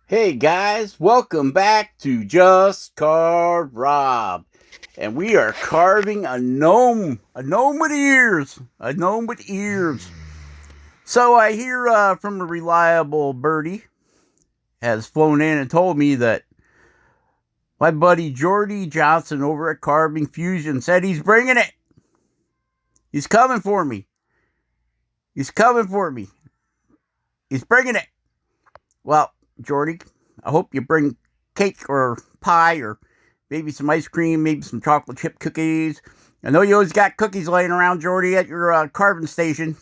Hey guys, welcome back to Just Carve Rob. And we are carving a gnome with ears, a gnome with ears. So I hear from a reliable birdie has flown in and told me that my buddy Jordy Johnson over at Carving Fusion said he's bringing it. He's coming for me. He's coming for me. He's bringing it. Well, Jordy, I hope you bring cake or pie or maybe some ice cream, maybe some chocolate chip cookies. I know you always got cookies laying around, Jordy, at your carving station.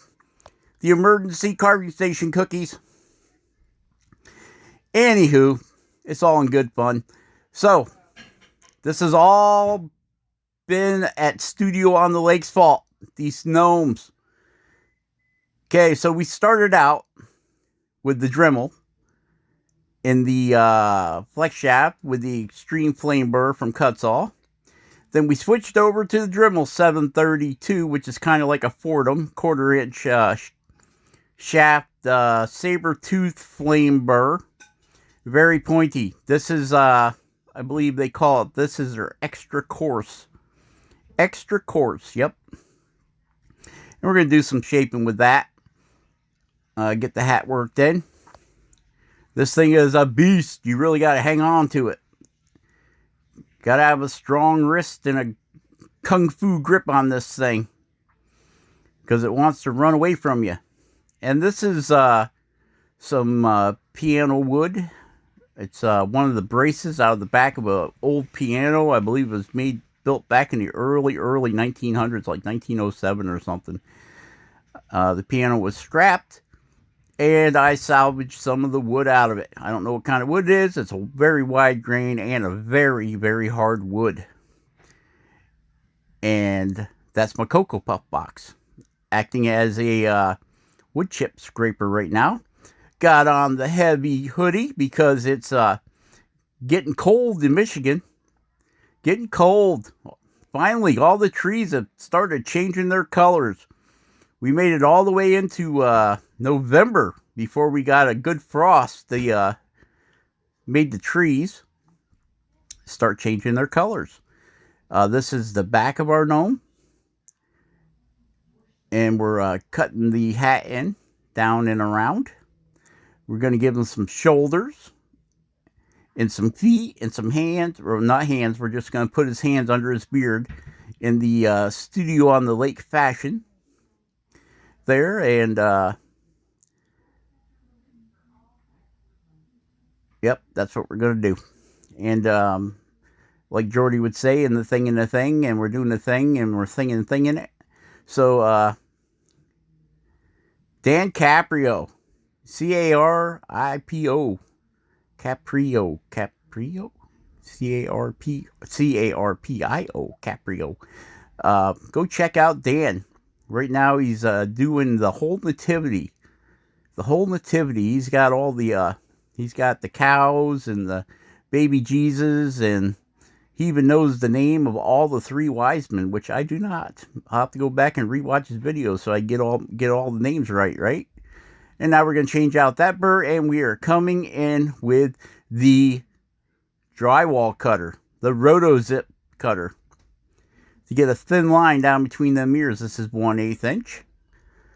The emergency carving station cookies. Anywho, it's all in good fun. So, this has all been at Studio on the Lake's fault. These gnomes. Okay, so we started out with the Dremel in the flex shaft with the extreme flame burr from Cutsall. Then we switched over to the Dremel 732, which is kind of like a Fordham, quarter-inch shaft, saber tooth flame burr. Very pointy. This is, I believe they call it, this is their extra coarse. Extra coarse, yep. And we're going to do some shaping with that. Get the hat worked in. This thing is a beast. You really got to hang on to it. Got to have a strong wrist and a kung fu grip on this thing, because it wants to run away from you. And this is some piano wood. It's one of the braces out of the back of an old piano. I believe it was built back in the early 1900s, like 1907 or something. The piano was scrapped, and I salvaged some of the wood out of it. I don't know what kind of wood it is. It's a very wide grain and a very, very hard wood. And that's my Cocoa Puff box, acting as a wood chip scraper right now. Got on the heavy hoodie because it's getting cold in Michigan. Getting cold. Finally, all the trees have started changing their colors. We made it all the way into November before we got a good frost. They made the trees start changing their colors. This is the back of our gnome. And we're cutting the hat in, down and around. We're going to give him some shoulders and some feet and some hands. Or not hands, we're just going to put his hands under his beard in the Studio on the Lake fashion there. And yep, that's what we're going to do. And like Jordy would say, in the thing, and we're doing the thing, and we're thinging it. So Dan Caprio, Caripo, Caprio, Carpio, Caprio. Go check out Dan. Right now he's doing the whole nativity. The whole nativity. He's got all the he's got the cows and the baby Jesus, and he even knows the name of all the three wise men, which I do not. I'll have to go back and rewatch his video so I get all the names right? And now we're going to change out that burr, and we are coming in with the drywall cutter, the RotoZip cutter. To get a thin line down between them ears, this is 1/8 inch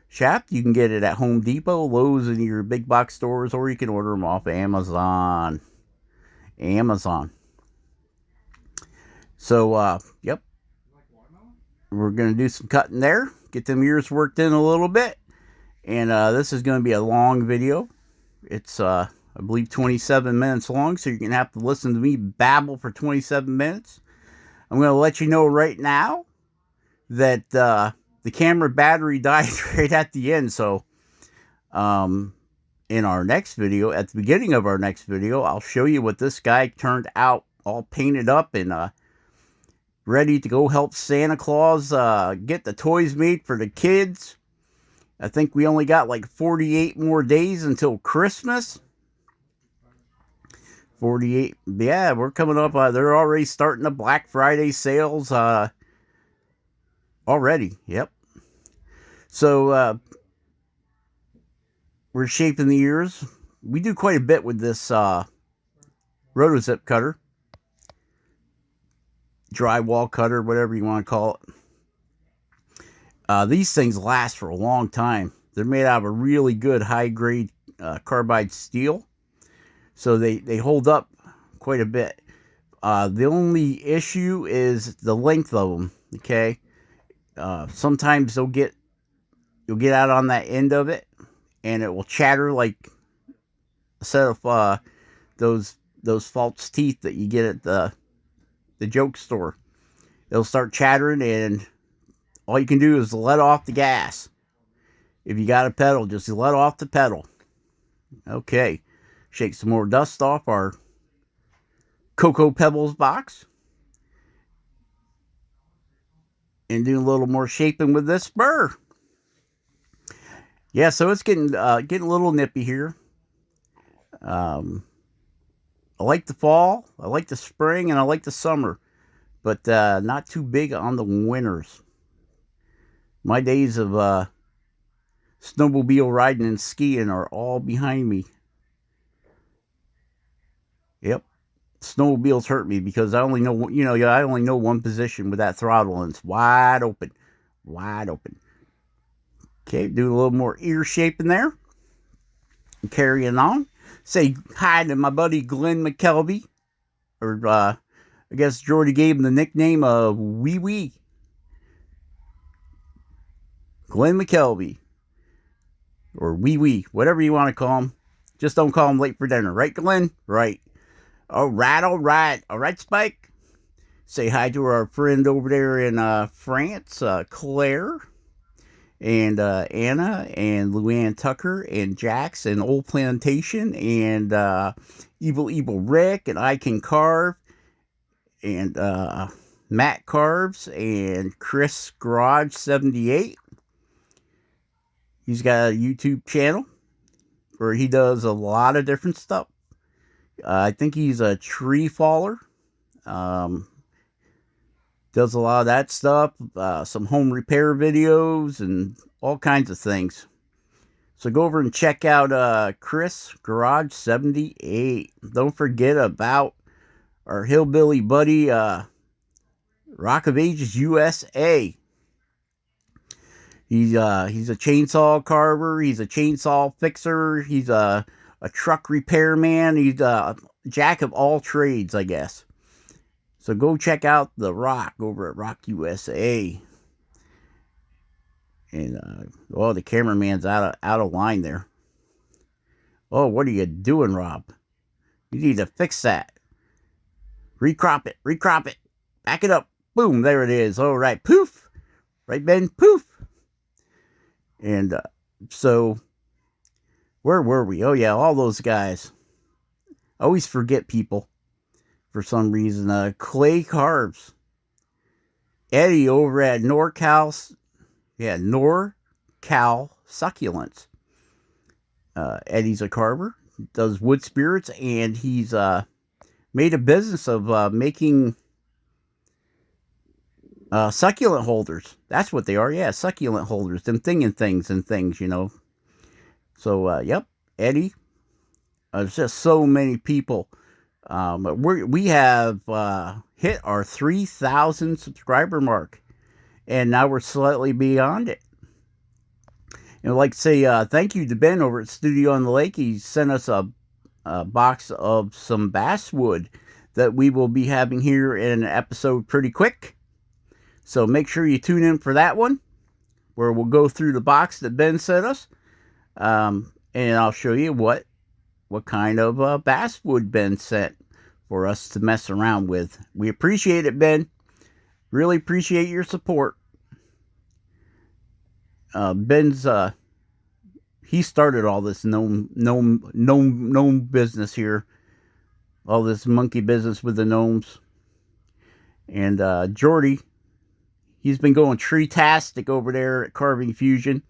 shaft. You can get it at Home Depot, Lowe's, and your big box stores, or you can order them off Amazon. So, yep. We're going to do some cutting there, get them ears worked in a little bit. And this is going to be a long video. It's, I believe, 27 minutes long, so you're going to have to listen to me babble for 27 minutes. I'm going to let you know right now that the camera battery died right at the end. So in our next video, at the beginning of our next video, I'll show you what this guy turned out, all painted up and ready to go help Santa Claus get the toys made for the kids. I think we only got like 48 more days until Christmas. 48. Yeah, we're coming up. They're already starting the Black Friday sales already. Yep. So we're shaping the ears. We do quite a bit with this rotozip cutter, drywall cutter, whatever you want to call it. These things last for a long time. They're made out of a really good high-grade carbide steel, so they hold up quite a bit. The only issue is the length of them. Okay, sometimes you'll get out on that end of it, and it will chatter like a set of those false teeth that you get at the joke store. It'll start chattering, and all you can do is let off the gas. If you got a pedal, just let off the pedal. Okay, shake some more dust off our Cocoa Pebbles box, and do a little more shaping with this burr. Yeah, so it's getting a little nippy here. I like the fall, I like the spring, and I like the summer, but not too big on the winters. My days of snowmobile riding and skiing are all behind me. Yep, snowmobiles hurt me because I only know, I only know one position with that throttle, and it's wide open, wide open. Okay, do a little more ear shaping there. Carrying on. Say hi to my buddy Glenn McKelvey, or I guess Jordy gave him the nickname of Wee Wee. Glenn McKelvey, or Wee Wee, whatever you want to call him. Just don't call him late for dinner, right, Glenn? Right. All right, Spike. Say hi to our friend over there in France, Claire, and Anna, and Luann Tucker, and Jax, and Old Plantation, and Evil Rick, and I Can Carve, and Matt Carves, and Chris Garage 78. He's got a YouTube channel where he does a lot of different stuff. I think he's a tree faller. Does a lot of that stuff. Some home repair videos and all kinds of things. So go over and check out Chris Garage 78. Don't forget about our hillbilly buddy Rock of Ages USA. He's a chainsaw carver. He's a chainsaw fixer. He's a truck repairman. He's a jack of all trades, I guess. So go check out the Rock over at Rock USA. And the cameraman's out of line there. Oh, what are you doing, Rob? You need to fix that. Recrop it. Back it up. Boom, there it is. All right, poof. Right, Ben? Poof. And so, where were we? Oh, yeah, all those guys. I always forget people for some reason. Clay Carves. Eddie over at NorCal Succulents. Eddie's a carver, does wood spirits, and he's made a business of making succulent holders. That's what they are. Yeah, succulent holders. Them things, you know. So, yep, Eddie. There's just so many people. We have hit our 3,000 subscriber mark, and now we're slightly beyond it. And I'd like to say thank you to Ben over at Studio on the Lake. He sent us a box of some basswood that we will be having here in an episode pretty quick. So make sure you tune in for that one, where we'll go through the box that Ben sent us, and I'll show you what kind of basswood Ben sent for us to mess around with. We appreciate it, Ben. Really appreciate your support. Ben's he started all this gnome business here, all this monkey business with the gnomes. And Jordy, he's been going tree-tastic over there at Carving Fusion.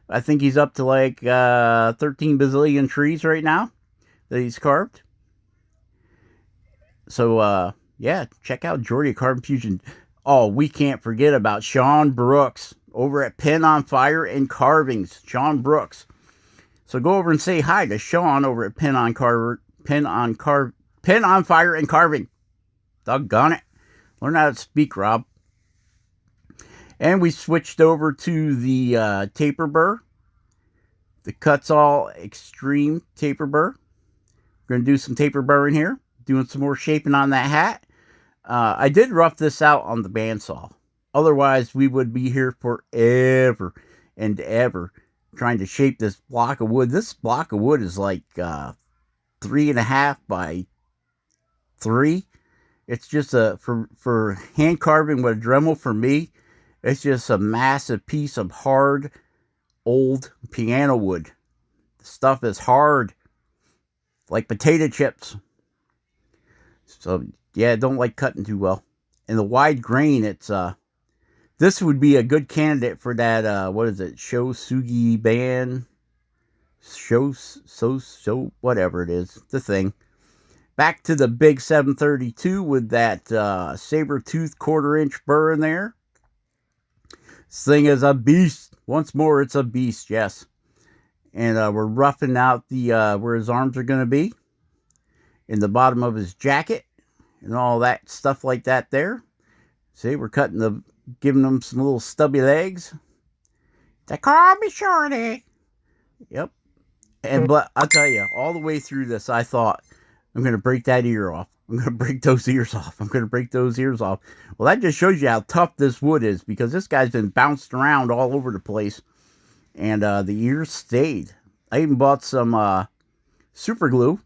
I think he's up to like 13 bazillion trees right now that he's carved. So yeah, check out Jordy at Carving Fusion. Oh, we can't forget about Sean Brooks over at Pen on Fire and Carvings. Sean Brooks. So go over and say hi to Sean over at Pen on pen on fire and carving. Doggone it. Learn how to speak, Rob. And we switched over to the taper burr. The Cuts All Extreme taper burr. We're going to do some taper burring here. Doing some more shaping on that hat. I did rough this out on the bandsaw. Otherwise, we would be here forever and ever trying to shape this block of wood. This block of wood is like 3.5 by 3. It's just for hand carving with a Dremel for me. It's just a massive piece of hard, old piano wood. The stuff is hard, like potato chips. So yeah, I don't like cutting too well. And the wide grain, it's this would be a good candidate for that. What is it? Shosugi band. So whatever it is, the thing. Back to the big 732 with that saber-tooth 1/4-inch burr in there. This thing is a beast. Once more, it's a beast, yes. And we're roughing out the where his arms are going to be. In the bottom of his jacket. And all that stuff like that there. See, we're giving them some little stubby legs. They call me Shorty. Yep. But I'll tell you, all the way through this, I thought, I'm going to break that ear off. I'm going to break those ears off. I'm going to break those ears off. Well, that just shows you how tough this wood is, because this guy's been bounced around all over the place. And the ears stayed. I even bought some super glue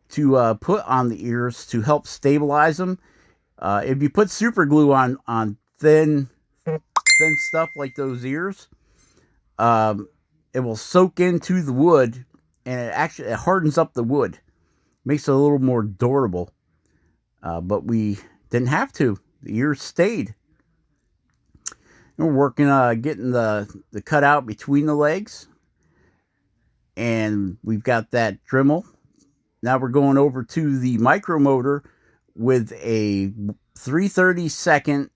to put on the ears to help stabilize them. If you put super glue on thin stuff like those ears, it will soak into the wood, and it hardens up the wood. Makes it a little more durable. But we didn't have to. The ears stayed. And we're working getting the cutout between the legs. And we've got that Dremel. Now we're going over to the micromotor with a 3/32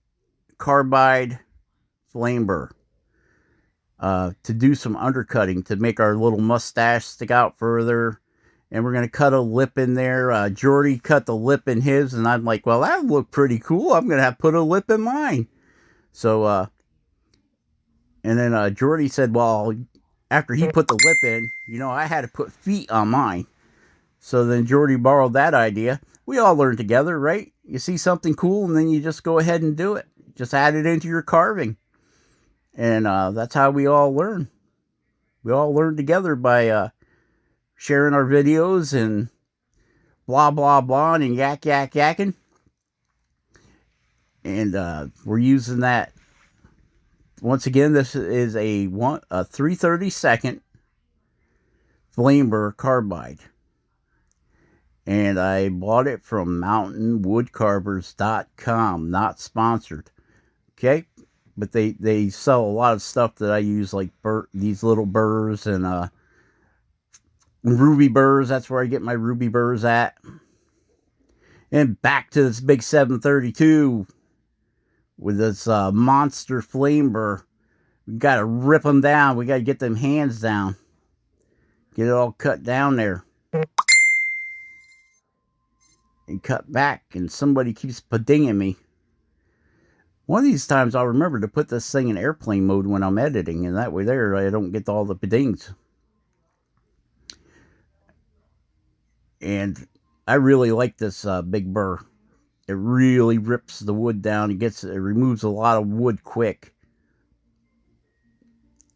carbide flame burr to do some undercutting to make our little mustache stick out further. And we're going to cut a lip in there. Jordy cut the lip in his, and I'm like, well, that would look pretty cool. I'm going to have to put a lip in mine. So, and then Jordy said, well, after he put the lip in, I had to put feet on mine. So then Jordy borrowed that idea. We all learn together, right? You see something cool, and then you just go ahead and do it. Just add it into your carving. And that's how we all learn. We all learn together by sharing our videos and blah, blah, blah, and yakking. And we're using that. Once again, this is a 3/32 flame burr carbide. And I bought it from mountainwoodcarvers.com. Not sponsored. Okay? But they sell a lot of stuff that I use, like these little burrs and ruby burrs. That's where I get my ruby burrs at. And back to this big 732 with this monster flame burr. We got to rip them down. We got to get them hands down. Get it all cut down there. And cut back. And somebody keeps padinging me. One of these times I'll remember to put this thing in airplane mode when I'm editing. And that way there I don't get all the padings. And I really like this big burr. It really rips the wood down. It removes a lot of wood quick.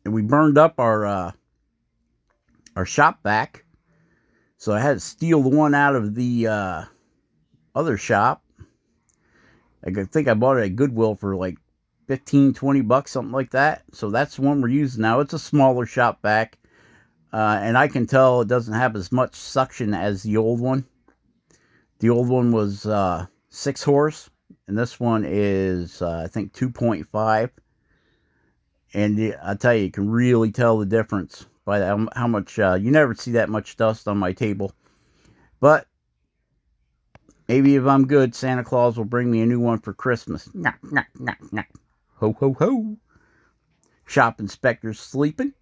And we burned up our shop vac. So I had to steal the one out of the other shop. I think I bought it at Goodwill for like $15-20, something like that. So that's the one we're using now. It's a smaller shop vac. And I can tell it doesn't have as much suction as the old one. The old one was 6 horse. And this one is, I think, 2.5. And I tell you can really tell the difference by how much. You never see that much dust on my table. But maybe if I'm good, Santa Claus will bring me a new one for Christmas. Knock, knock, knock, knock. Ho, ho, ho. Shop inspector's sleeping.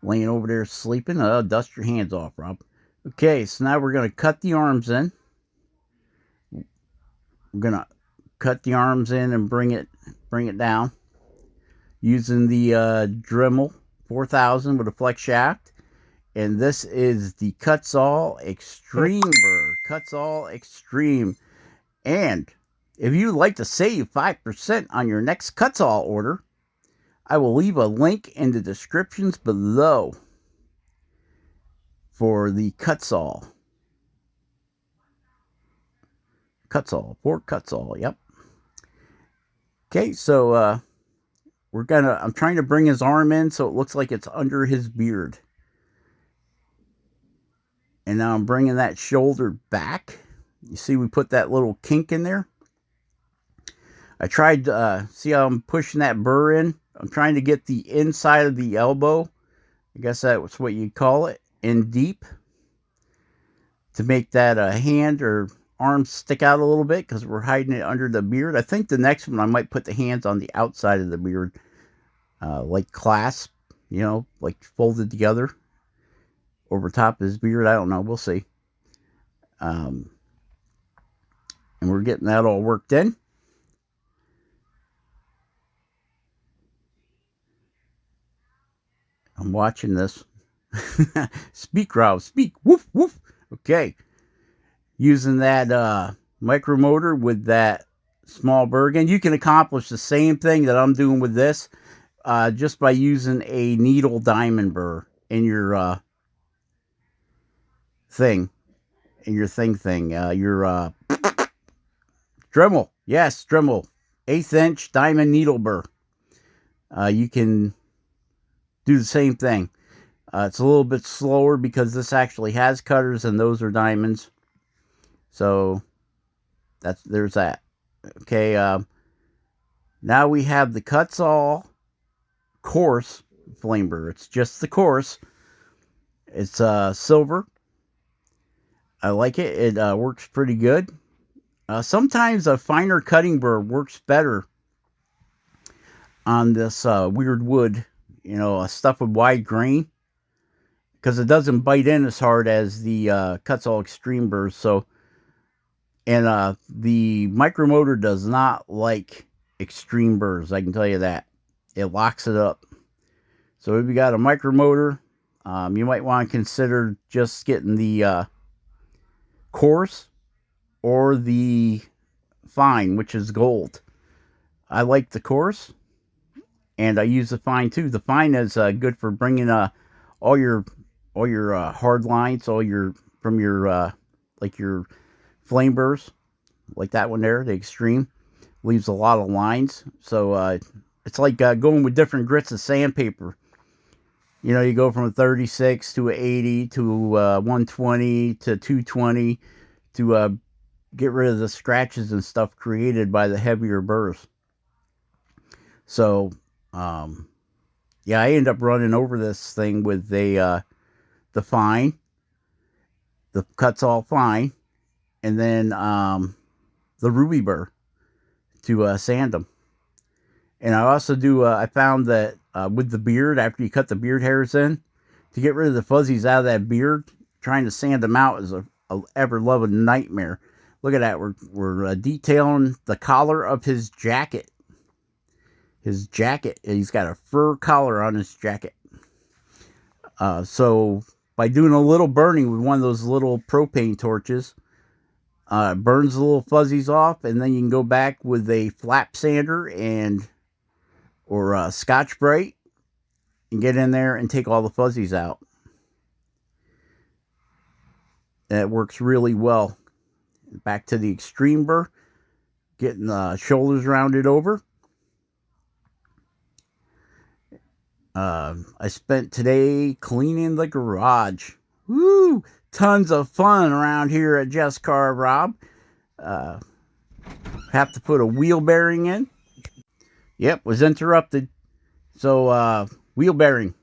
Laying over there sleeping. Dust your hands off, Rob. Okay, so now we're going to cut the arms in. We're going to cut the arms in and bring it down using the Dremel 4000 with a flex shaft. And this is the Cuts-All Extreme burr. Cuts-All Extreme. And if you'd like to save 5% on your next Cuts-All order, I will leave a link in the descriptions below for the Cuts-All. Cuts-All. For Cuts-All. Yep. Okay, so I'm trying to bring his arm in so it looks like it's under his beard. And now I'm bringing that shoulder back. You see we put that little kink in there. I tried, see how I'm pushing that burr in? I'm trying to get the inside of the elbow, I guess that's what you'd call it, in deep, to make that hand or arm stick out a little bit, because we're hiding it under the beard. I think the next one I might put the hands on the outside of the beard, like clasp, you know, like folded together over top of his beard. I don't know. We'll see. And we're getting that all worked in. I'm watching this. Speak, Rob. Speak. Woof, woof. Okay. Using that micromotor with that small burr again. You can accomplish the same thing that I'm doing with this just by using a needle diamond burr in your thing. Your Dremel. Yes, Dremel. 1/8 inch diamond needle burr. You can do the same thing. It's a little bit slower because this actually has cutters and those are diamonds. So there's that. Okay, now we have the Cuts-All coarse flame burr. It's just the coarse. It's silver. I like it. It works pretty good. Sometimes a finer cutting burr works better on this weird wood, you know, stuff with wide grain, because it doesn't bite in as hard as the Cuts-All Extreme burrs. So, and the micromotor does not like extreme burrs, I can tell you that. It locks it up. So if you got a micromotor, you might want to consider just getting the coarse or the fine, which is gold. I like the coarse, and I use the fine too. The fine is good for bringing all your hard lines, all your from your like your flame burrs, like that one there, the extreme, leaves a lot of lines. So it's like going with different grits of sandpaper. You know, you go from a 36 to an 80 to 120 to 220 to get rid of the scratches and stuff created by the heavier burrs. So, yeah, I end up running over this thing with the fine, the Cuts-All fine, and then the ruby burr to sand them. And I also do, I found that with the beard, after you cut the beard hairs in, to get rid of the fuzzies out of that beard, trying to sand them out is a ever-loving nightmare. Look at that. We're detailing the collar of his jacket. His jacket. He's got a fur collar on his jacket. So by doing a little burning with one of those little propane torches, it burns the little fuzzies off, and then you can go back with a flap sander or Scotch-Brite and get in there and take all the fuzzies out. That works really well. Back to the extreme burr, getting the shoulders rounded over. I spent today cleaning the garage. Woo! Tons of fun around here at Just Carve, Rob. Have to put a wheel bearing in. Yep, was interrupted. So, wheel bearing.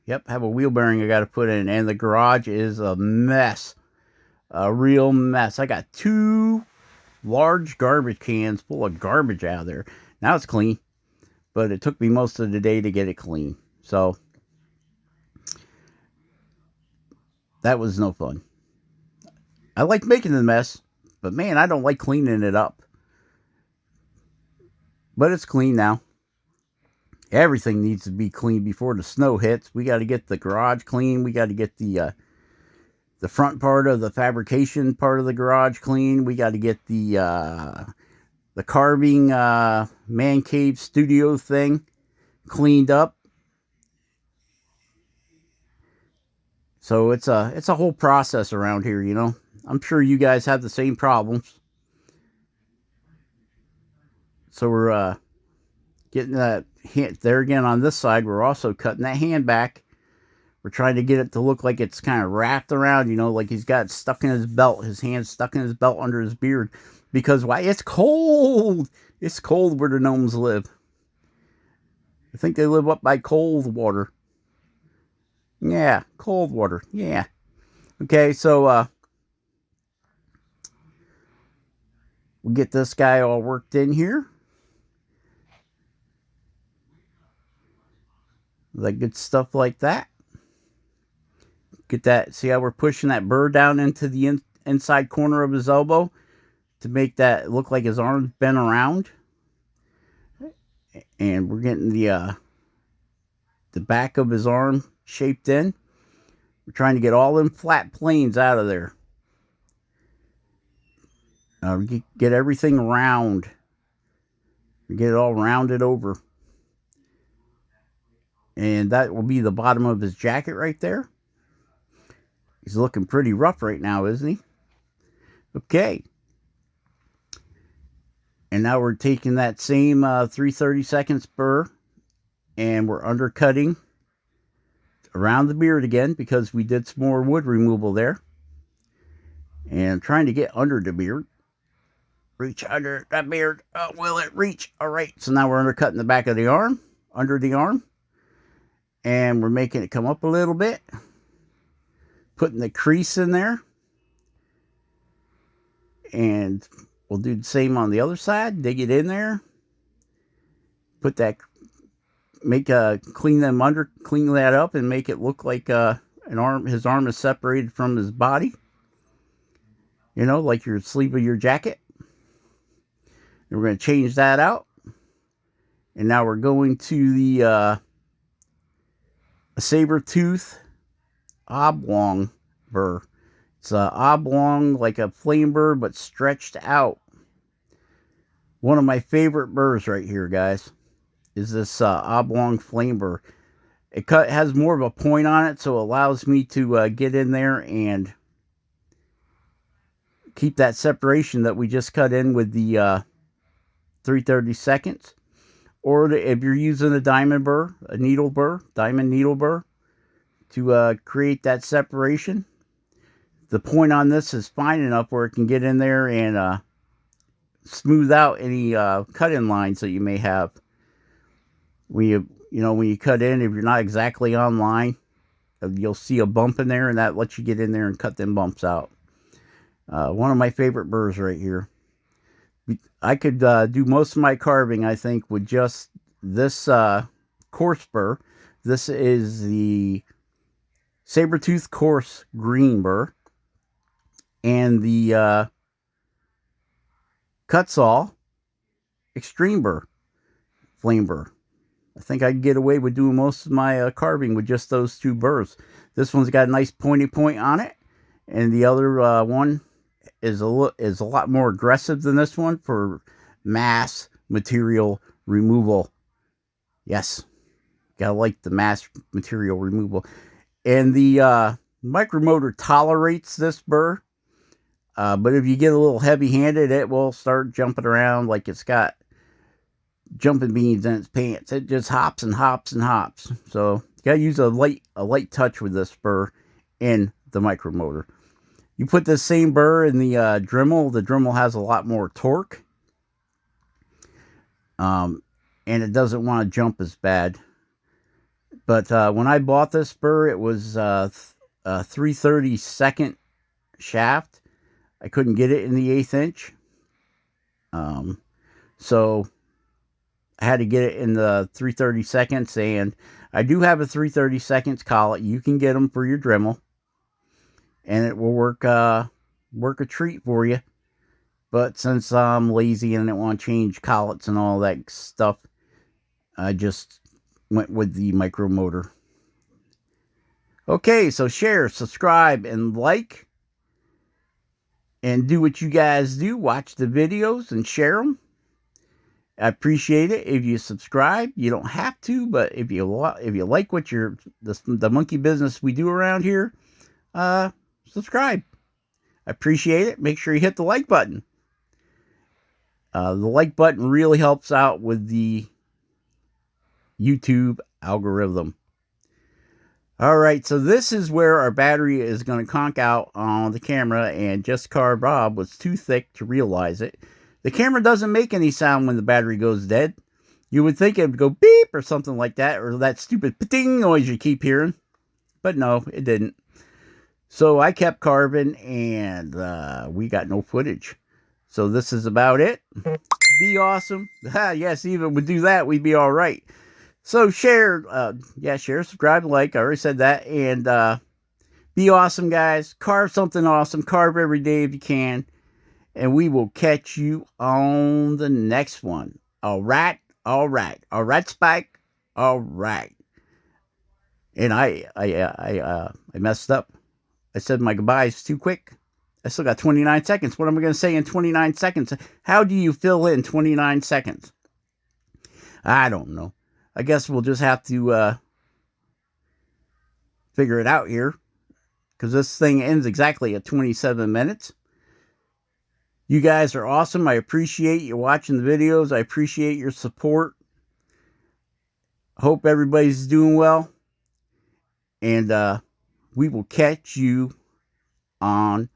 Yep, have a wheel bearing I got to put in. And the garage is a mess. A real mess. I got 2 large garbage cans full of garbage out of there. Now it's clean. But it took me most of the day to get it clean. So, that was no fun. I like making the mess, but man, I don't like cleaning it up. But it's clean now. Everything needs to be clean before the snow hits. We got to get the garage clean. We got to get the front part of the fabrication part of the garage clean. We got to get the carving man cave studio thing cleaned up. So it's a whole process around here, you know. I'm sure you guys have the same problems. So we're getting that hand there again on this side. We're also cutting that hand back. We're trying to get it to look like it's kind of wrapped around, you know, like he's got it stuck in his belt, his hand stuck in his belt under his beard. Because why? It's cold. It's cold where the gnomes live. I think they live up by cold water. Yeah, cold water. Yeah. Okay, so we'll get this guy all worked in here. Like good stuff like that. Get that. See how we're pushing that burr down into the inside corner of his elbow to make that look like his arm's bent around. And we're getting the back of his arm shaped in. We're trying to get all them flat planes out of there. Get everything round. Get it all rounded over. And that will be the bottom of his jacket right there. He's looking pretty rough right now, isn't he? Okay. And now we're taking that same 3/32 burr and we're undercutting around the beard again because we did some more wood removal there. And trying to get under the beard. Reach under that beard. Oh, will it reach? All right. So now we're undercutting the back of the arm, under the arm. And we're making it come up a little bit. Putting the crease in there. And we'll do the same on the other side. Dig it in there. Put that, clean that up and make it look like his arm is separated from his body. You know, like your sleeve of your jacket. And we're going to change that out. And now we're going to the saber tooth oblong burr. It's oblong like a flame burr, but stretched out. One of my favorite burrs right here, guys, is this oblong flame burr. It has more of a point on it, so it allows me to get in there and keep that separation that we just cut in with the 3/32. Or if you're using a diamond burr, diamond needle burr, to create that separation. The point on this is fine enough where it can get in there and smooth out any cut-in lines that you may have. When you cut in, if you're not exactly on line, you'll see a bump in there, and that lets you get in there and cut them bumps out. One of my favorite burrs right here. I could do most of my carving, I think, with just this coarse burr. This is the saber-tooth coarse green burr. And the cut saw extreme burr, flame burr. I think I can get away with doing most of my carving with just those two burrs. This one's got a nice pointy point on it, and the other one is a lot more aggressive than this one for mass material removal. Yes, gotta like the mass material removal. And the micromotor tolerates this burr. But if you get a little heavy-handed, it will start jumping around like it's got jumping beans in its pants. It just hops and hops and hops. So you gotta use a light touch with this burr in the micromotor. You put the same burr in the Dremel. The Dremel has a lot more torque, and it doesn't want to jump as bad. But when I bought this burr, it was a 3/32 shaft. I couldn't get it in the 1/8 inch. So I had to get it in the 3/32, and I do have a 3/32 collet. You can get them for your Dremel, and it will work work a treat for you. But since I'm lazy and I didn't want to change collets and all that stuff, I just went with the micro motor. Okay, so share, subscribe, and like. And do what you guys do. Watch the videos and share them. I appreciate it if you subscribe. You don't have to, but if you like what the monkey business we do around here, subscribe. I appreciate it. Make sure you hit the like button. The like button really helps out with the YouTube algorithm. All right, so this is where our battery is going to conk out on the camera, and just Car Bob was too thick to realize it. The camera doesn't make any sound when the battery goes dead. You would think it would go beep or something like that, or that stupid pa-ting noise you keep hearing. But no, it didn't. So I kept carving, and we got no footage. So this is about it. Be awesome. Yes, even if we do that, we'd be all right. So share, share, subscribe, like. I already said that. And be awesome, guys. Carve something awesome. Carve every day if you can. And we will catch you on the next one. All right, Spike. All right. And I messed up. I said my goodbyes too quick. I still got 29 seconds. What am I going to say in 29 seconds? How do you fill in 29 seconds? I don't know. I guess we'll just have to figure it out here, because this thing ends exactly at 27 minutes. You guys are awesome. I appreciate you watching the videos. I appreciate your support. Hope everybody's doing well. And we will catch you on